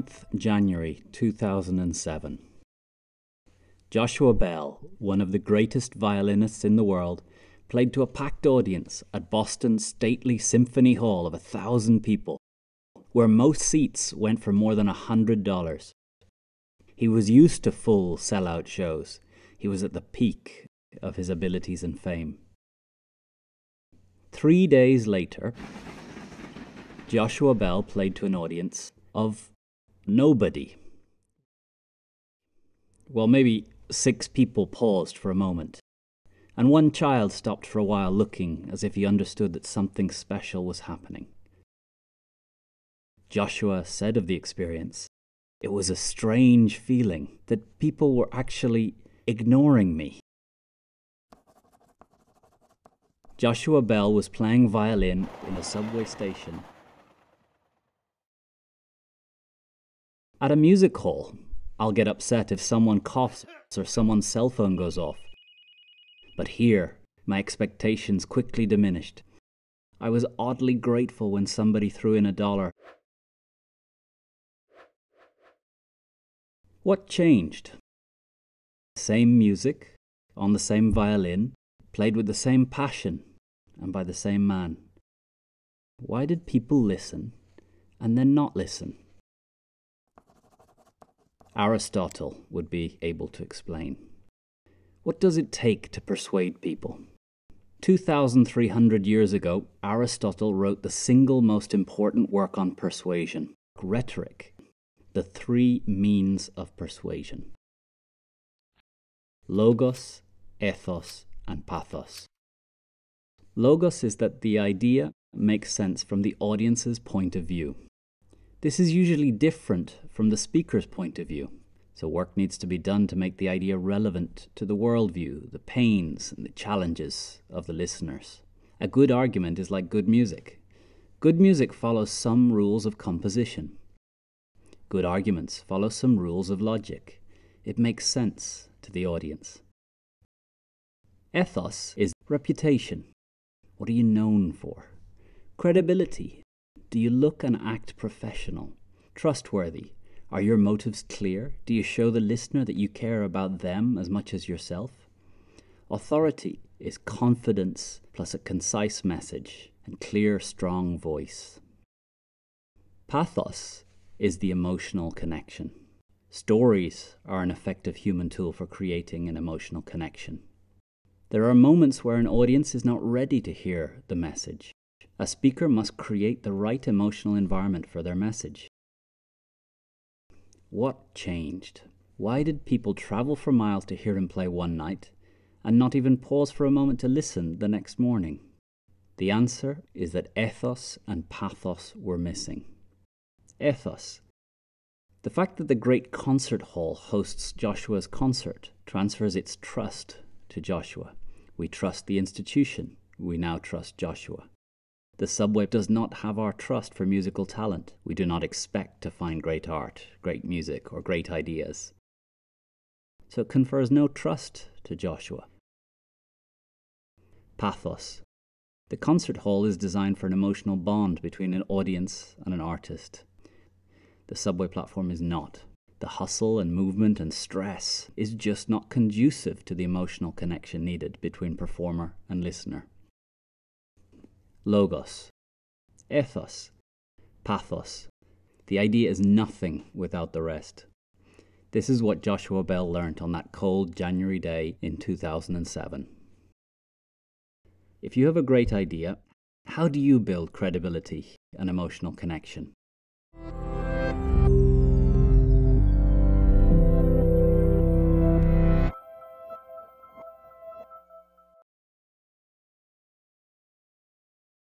9th January 2007. Joshua Bell, one of the greatest violinists in the world, played to a packed audience at Boston's stately Symphony Hall of 1,000 people, where most seats went for more than $100. He was used to full sellout shows. He was at the peak of his abilities and fame. 3 days later, Joshua Bell played to an audience of nobody. Well, maybe 6 people paused for a moment, and one child stopped for a while looking as if he understood that something special was happening. Joshua said of the experience, "It was a strange feeling that people were actually ignoring me." Joshua Bell was playing violin in a subway station. At a music hall, I'll get upset if someone coughs or someone's cell phone goes off. But here, my expectations quickly diminished. I was oddly grateful when somebody threw in $1. What changed? Same music, on the same violin, played with the same passion, and by the same man. Why did people listen and then not listen? Aristotle would be able to explain. What does it take to persuade people? 2,300 years ago, Aristotle wrote the single most important work on persuasion, Rhetoric, the 3 means of persuasion. Logos, ethos, and pathos. Logos is that the idea makes sense from the audience's point of view. This is usually different from the speaker's point of view, so work needs to be done to make the idea relevant to the worldview, the pains and the challenges of the listeners. A good argument is like good music. Good music follows some rules of composition. Good arguments follow some rules of logic. It makes sense to the audience. Ethos is reputation. What are you known for? Credibility. Do you look and act professional? Trustworthy? Are your motives clear? Do you show the listener that you care about them as much as yourself? Authority is confidence plus a concise message and clear, strong voice. Pathos is the emotional connection. Stories are an effective human tool for creating an emotional connection. There are moments where an audience is not ready to hear the message. A speaker must create the right emotional environment for their message. What changed? Why did people travel for miles to hear him play one night and not even pause for a moment to listen the next morning? The answer is that ethos and pathos were missing. Ethos. The fact that the great concert hall hosts Joshua's concert transfers its trust to Joshua. We trust the institution. We now trust Joshua. The subway does not have our trust for musical talent. We do not expect to find great art, great music, or great ideas. So it confers no trust to Joshua. Pathos. The concert hall is designed for an emotional bond between an audience and an artist. The subway platform is not. The hustle and movement and stress is just not conducive to the emotional connection needed between performer and listener. Logos, ethos, pathos. The idea is nothing without the rest. This is what Joshua Bell learnt on that cold January day in 2007. If you have a great idea, how do you build credibility and emotional connection?